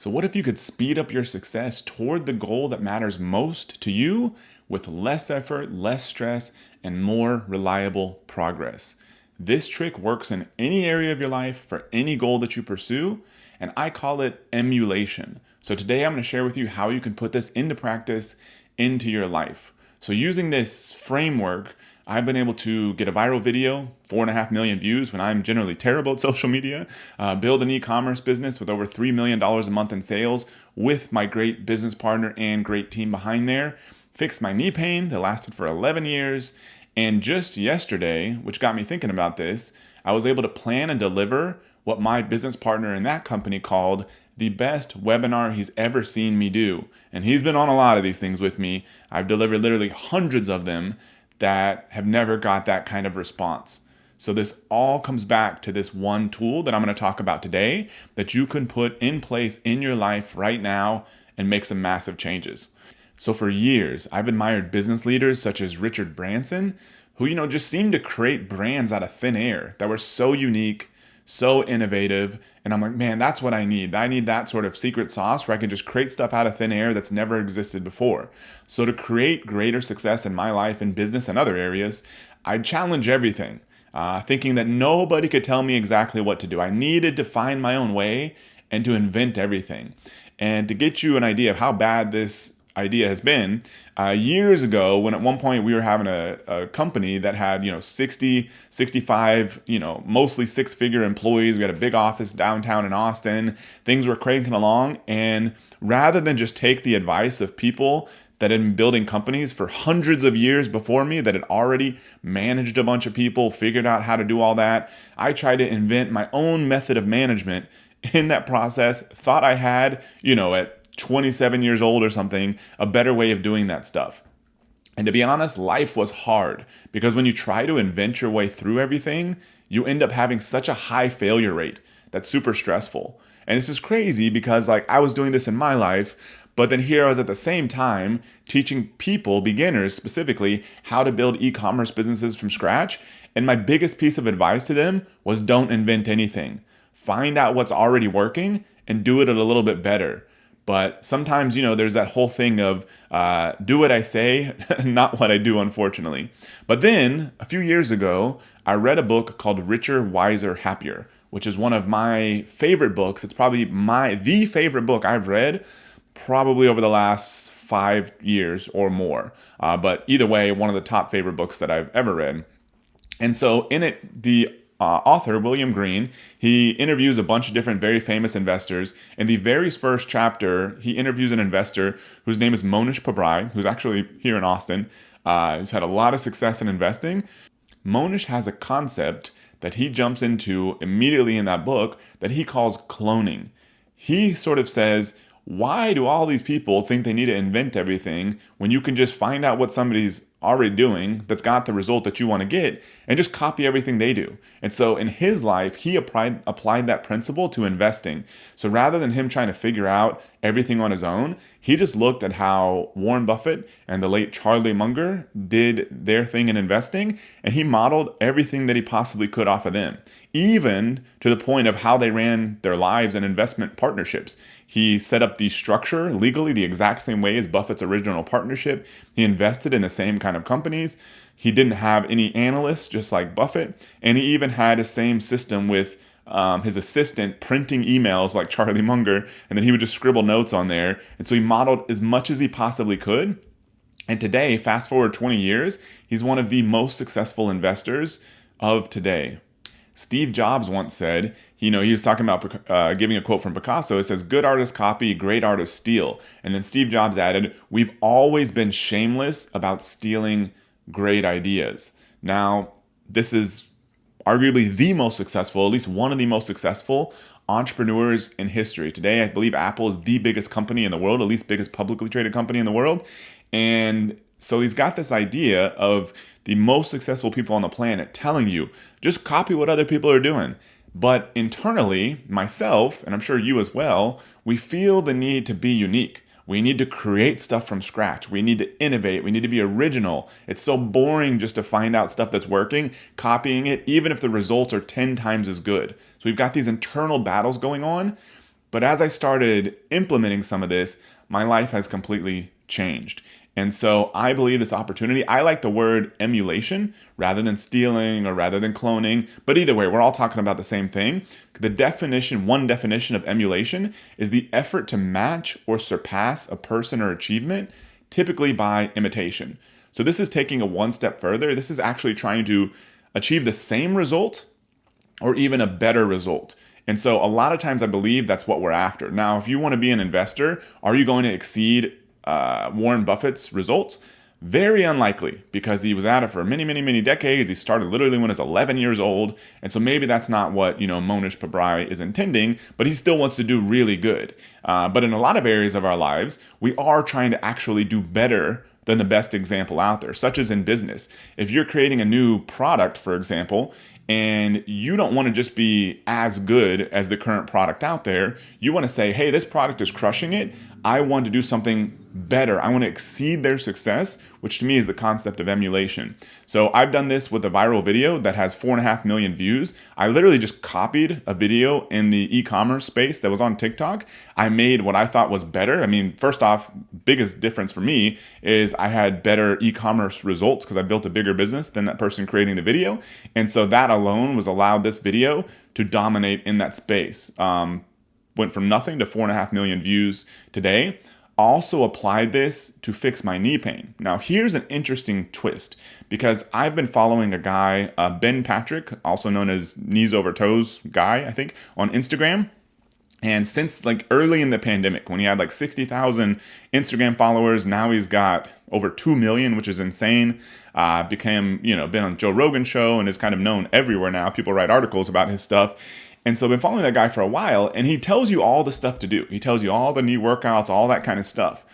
So what if you could speed up your success toward the goal that matters most to you with less effort, less stress, and more reliable progress? This trick works in any area of your life for any goal that you pursue, and I call it emulation. So today I'm going to share with you how you can put this into practice into your life. So using this framework, I've been able to get a viral video, 4.5 million views when I'm generally terrible at social media, build an e-commerce business with over $3 million a month in sales with my great business partner and great team behind there, fix my knee pain that lasted for 11 years, and just yesterday, which got me thinking about this, I was able to plan and deliver what my business partner in that company called the best webinar he's ever seen me do. And he's been on a lot of these things with me. I've delivered literally hundreds of them that have never got that kind of response. So this all comes back to this one tool that I'm going to talk about today that you can put in place in your life right now and make some massive changes. So for years, I've admired business leaders such as Richard Branson, who, just seemed to create brands out of thin air that were so unique, so innovative. And I'm like, man, that's what I need. I need that sort of secret sauce where I can just create stuff out of thin air that's never existed before. So to create greater success in my life, in business and other areas, I challenge everything, thinking that nobody could tell me exactly what to do. I needed to find my own way and to invent everything. And to get you an idea of how bad this idea has been, years ago, when at one point we were having a company that had 60, 65, mostly six-figure employees. We had a big office downtown in Austin. Things were cranking along, and rather than just take the advice of people that had been building companies for hundreds of years before me, that had already managed a bunch of people, figured out how to do all that, I tried to invent my own method of management. In that process, thought I had, at 27 years old or something, a better way of doing that stuff. And to be honest, life was hard because when you try to invent your way through everything, you end up having such a high failure rate that's super stressful. And this is crazy because I was doing this in my life, but then here I was at the same time teaching people, beginners specifically, how to build e-commerce businesses from scratch. And my biggest piece of advice to them was don't invent anything. Find out what's already working and do it a little bit better. But sometimes, there's that whole thing of do what I say, not what I do, unfortunately. But then a few years ago, I read a book called Richer, Wiser, Happier, which is one of my favorite books. It's probably the favorite book I've read probably over the last 5 years or more. But either way, one of the top favorite books that I've ever read. And so in it, the author, William Green, he interviews a bunch of different very famous investors. In the very first chapter, he interviews an investor whose name is Monish Pabrai, who's actually here in Austin, who's had a lot of success in investing. Monish has a concept that he jumps into immediately in that book that he calls cloning. He sort of says, why do all these people think they need to invent everything when you can just find out what somebody's already doing that's got the result that you want to get and just copy everything they do? And so in his life, he applied that principle to investing. So rather than him trying to figure out everything on his own, he just looked at how Warren Buffett and the late Charlie Munger did their thing in investing, and he modeled everything that he possibly could off of them, even to the point of how they ran their lives and investment partnerships. He set up the structure legally the exact same way as Buffett's original partnership. He invested in the same kind of companies. He didn't have any analysts, just like Buffett. And he even had the same system with his assistant printing emails like Charlie Munger, and then he would just scribble notes on there. And so he modeled as much as he possibly could. And today, fast forward 20 years, he's one of the most successful investors of today. Steve Jobs once said, he was talking about giving a quote from Picasso. It says, good artists copy, great artists steal. And then Steve Jobs added, we've always been shameless about stealing great ideas. Now, this is arguably the most successful, at least one of the most successful entrepreneurs in history. Today, I believe Apple is the biggest company in the world, at least biggest publicly traded company in the world. And so he's got this idea of the most successful people on the planet telling you, just copy what other people are doing. But internally, myself, and I'm sure you as well, we feel the need to be unique. We need to create stuff from scratch. We need to innovate. We need to be original. It's so boring just to find out stuff that's working, copying it, even if the results are 10 times as good. So we've got these internal battles going on. But as I started implementing some of this, my life has completely changed. And so I believe this opportunity, I like the word emulation rather than stealing or rather than cloning. But either way, we're all talking about the same thing. One definition of emulation is the effort to match or surpass a person or achievement, typically by imitation. So this is taking it one step further. This is actually trying to achieve the same result or even a better result. And so a lot of times I believe that's what we're after. Now, if you want to be an investor, are you going to exceed Warren Buffett's results? Very unlikely, because he was at it for many, many, many decades. He started literally when he was 11 years old. And so maybe that's not what, Monish Pabrai is intending, but he still wants to do really good. But in a lot of areas of our lives, we are trying to actually do better than the best example out there, such as in business. If you're creating a new product, for example, and you don't want to just be as good as the current product out there, you want to say, hey, this product is crushing it. I want to do something better. I want to exceed their success, which to me is the concept of emulation. So I've done this with a viral video that has 4.5 million views. I literally just copied a video in the e-commerce space that was on TikTok. I made what I thought was better. I mean, first off, biggest difference for me is I had better e-commerce results because I built a bigger business than that person creating the video. And so that alone was allowed this video to dominate in that space. Went from nothing to 4.5 million views today. Also applied this to fix my knee pain. Now, here's an interesting twist, because I've been following a guy, Ben Patrick, also known as Knees Over Toes guy, I think, on Instagram. And since early in the pandemic, when he had 60,000 Instagram followers, now he's got over 2 million, which is insane. Been on Joe Rogan's show and is kind of known everywhere now. People write articles about his stuff. And so I've been following that guy for a while, and he tells you all the stuff to do. He tells you all the knee workouts, all that kind of stuff.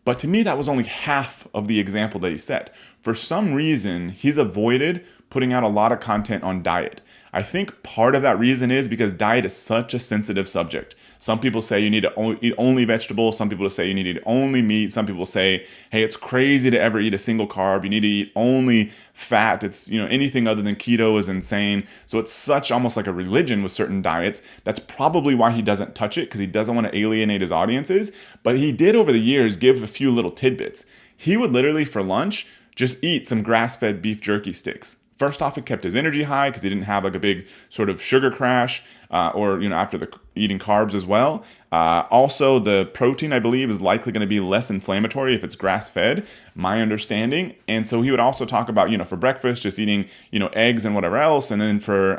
But to me, that was only half of the example that he set. For some reason, he's avoided putting out a lot of content on diet. I think part of that reason is because diet is such a sensitive subject. Some people say you need to eat only vegetables. Some people say you need to eat only meat. Some people say, hey, it's crazy to ever eat a single carb. You need to eat only fat. It's, anything other than keto is insane. So it's such almost like a religion with certain diets. That's probably why he doesn't touch it, because he doesn't want to alienate his audiences. But he did over the years give a few little tidbits. He would literally for lunch just eat some grass-fed beef jerky sticks. First off, it kept his energy high because he didn't have a big sort of sugar crash or after the eating carbs as well. Also, the protein, I believe, is likely going to be less inflammatory if it's grass-fed, my understanding. And so he would also talk about, for breakfast, just eating, eggs and whatever else. And then for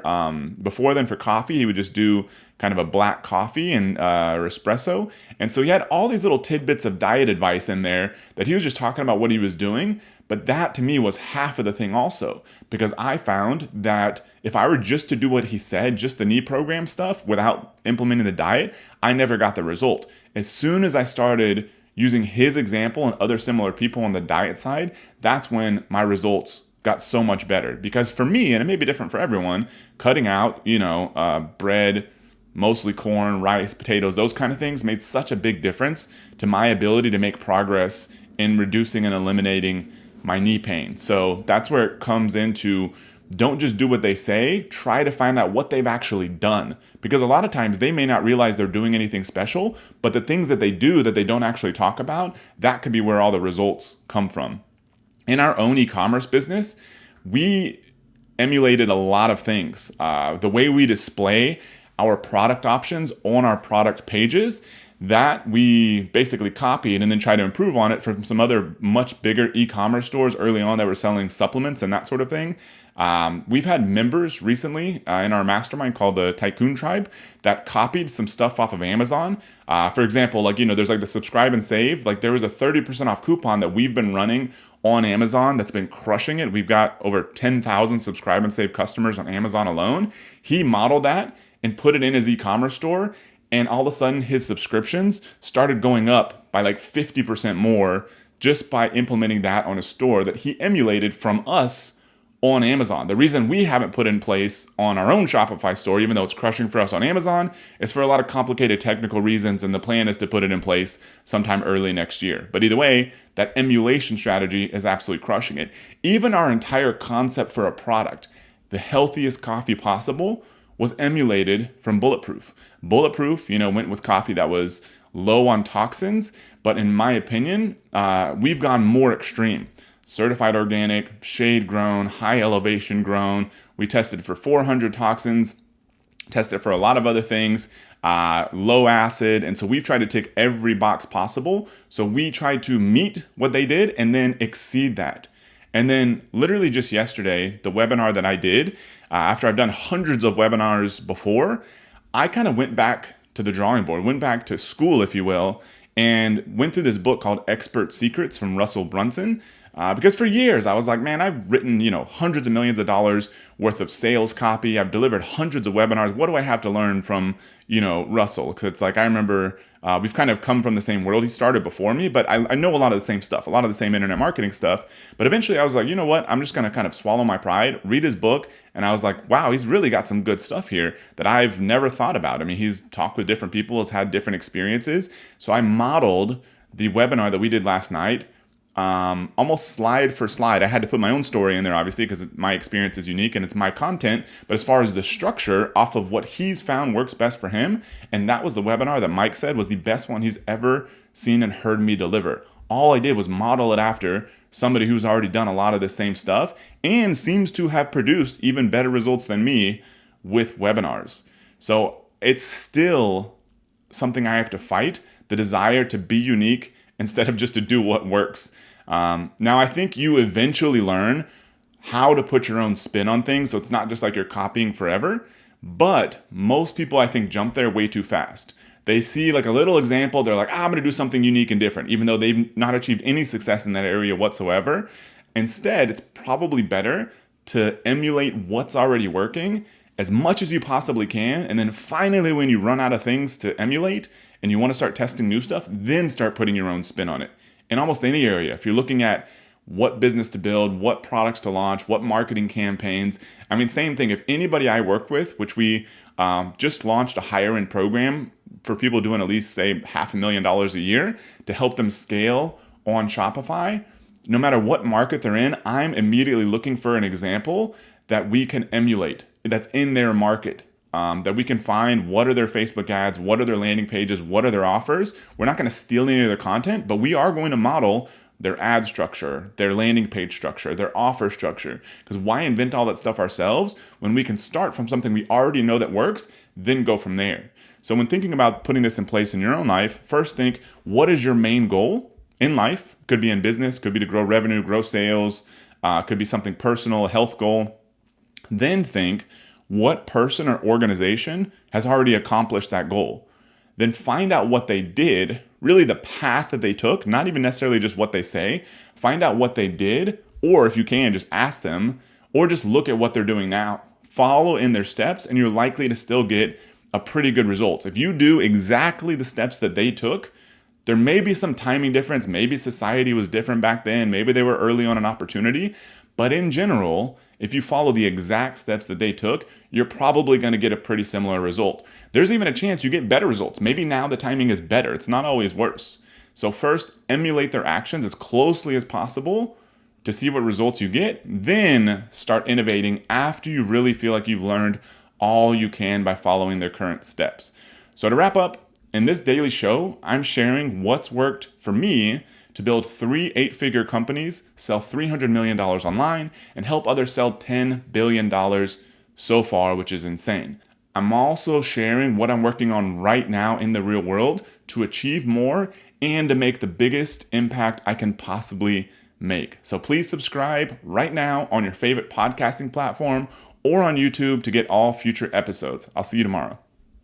coffee, he would just do kind of a black coffee and or espresso. And so he had all these little tidbits of diet advice in there that he was just talking about what he was doing. But that to me was half of the thing also, because I found that if I were just to do what he said, just the knee program stuff without implementing the diet, I never got the result. As soon as I started using his example and other similar people on the diet side, that's when my results got so much better. Because for me, and it may be different for everyone, cutting out, bread, mostly corn, rice, potatoes, those kind of things made such a big difference to my ability to make progress in reducing and eliminating my knee pain. So that's where it comes into, don't just do what they say, try to find out what they've actually done. Because a lot of times they may not realize they're doing anything special, but the things that they do that they don't actually talk about, that could be where all the results come from. In our own e-commerce business, we emulated a lot of things. The way we display our product options on our product pages, that we basically copied and then tried to improve on it from some other much bigger e-commerce stores early on that were selling supplements and that sort of thing. We've had members recently in our mastermind called the Tycoon Tribe that copied some stuff off of Amazon. For example, there's the subscribe and save. There was a 30% off coupon that we've been running on Amazon that's been crushing it. We've got over 10,000 subscribe and save customers on Amazon alone. He modeled that and put it in his e-commerce store. And all of a sudden, his subscriptions started going up by 50% more just by implementing that on a store that he emulated from us on Amazon. The reason we haven't put in place on our own Shopify store, even though it's crushing for us on Amazon, is for a lot of complicated technical reasons, and the plan is to put it in place sometime early next year. But either way, that emulation strategy is absolutely crushing it. Even our entire concept for a product, the healthiest coffee possible, was emulated from Bulletproof. Bulletproof, went with coffee that was low on toxins, but in my opinion, we've gone more extreme. Certified organic, shade grown, high elevation grown. We tested for 400 toxins, tested for a lot of other things, low acid. And so we've tried to tick every box possible. So we tried to meet what they did and then exceed that. And then literally just yesterday, the webinar that I did, after I've done hundreds of webinars before, I kind of went back to the drawing board, went back to school, if you will, and went through this book called Expert Secrets from Russell Brunson. Because for years I was like, man, I've written, hundreds of millions of dollars worth of sales copy. I've delivered hundreds of webinars. What do I have to learn from, Russell? Because it's like, I remember we've kind of come from the same world. He started before me, but I know a lot of the same stuff, a lot of the same internet marketing stuff. But eventually I was like, you know what? I'm just going to kind of swallow my pride, read his book. And I was like, wow, he's really got some good stuff here that I've never thought about. I mean, he's talked with different people, has had different experiences. So I modeled the webinar that we did last night almost slide for slide. I had to put my own story in there, obviously, because my experience is unique and it's my content. But as far as the structure, off of what he's found works best for him, and that was the webinar that Mike said was the best one he's ever seen and heard me deliver. All I did was model it after somebody who's already done a lot of the same stuff and seems to have produced even better results than me with webinars. So it's still something I have to fight, the desire to be unique instead of just to do what works. Now, I think you eventually learn how to put your own spin on things, so it's not just like you're copying forever. But most people, I think, jump there way too fast. They see like a little example, they're like, I'm going to do something unique and different, even though they've not achieved any success in that area whatsoever. Instead, it's probably better to emulate what's already working as much as you possibly can. And then finally, when you run out of things to emulate and you want to start testing new stuff, then start putting your own spin on it. In almost any area, if you're looking at what business to build, what products to launch, what marketing campaigns. I mean, same thing. If anybody I work with, which we just launched a higher end program for people doing at least, say, $500,000 a year to help them scale on Shopify, no matter what market they're in, I'm immediately looking for an example that we can emulate, that's in their market. That we can find what are their Facebook ads, what are their landing pages, what are their offers. We're not going to steal any of their content, but we are going to model their ad structure, their landing page structure, their offer structure. Because why invent all that stuff ourselves when we can start from something we already know that works, then go from there. So when thinking about putting this in place in your own life, first think, what is your main goal in life? Could be in business, could be to grow revenue, grow sales, could be something personal, a health goal. Then think, what person or organization has already accomplished that goal? Then find out what they did, really the path that they took, not even necessarily just what they say. Find out what they did, or if you can, just ask them, or just look at what they're doing now. Follow in their steps, and you're likely to still get a pretty good result. If you do exactly the steps that they took, there may be some timing difference. Maybe society was different back then. Maybe they were early on an opportunity. But in general, if you follow the exact steps that they took, you're probably going to get a pretty similar result. There's even a chance you get better results. Maybe now the timing is better. It's not always worse. So first, emulate their actions as closely as possible to see what results you get. Then start innovating after you really feel like you've learned all you can by following their current steps. So to wrap up, in this daily show, I'm sharing what's worked for me to build 3 8-figure companies, sell $300 million online, and help others sell $10 billion so far, which is insane. I'm also sharing what I'm working on right now in the real world to achieve more and to make the biggest impact I can possibly make. So please subscribe right now on your favorite podcasting platform or on YouTube to get all future episodes. I'll see you tomorrow.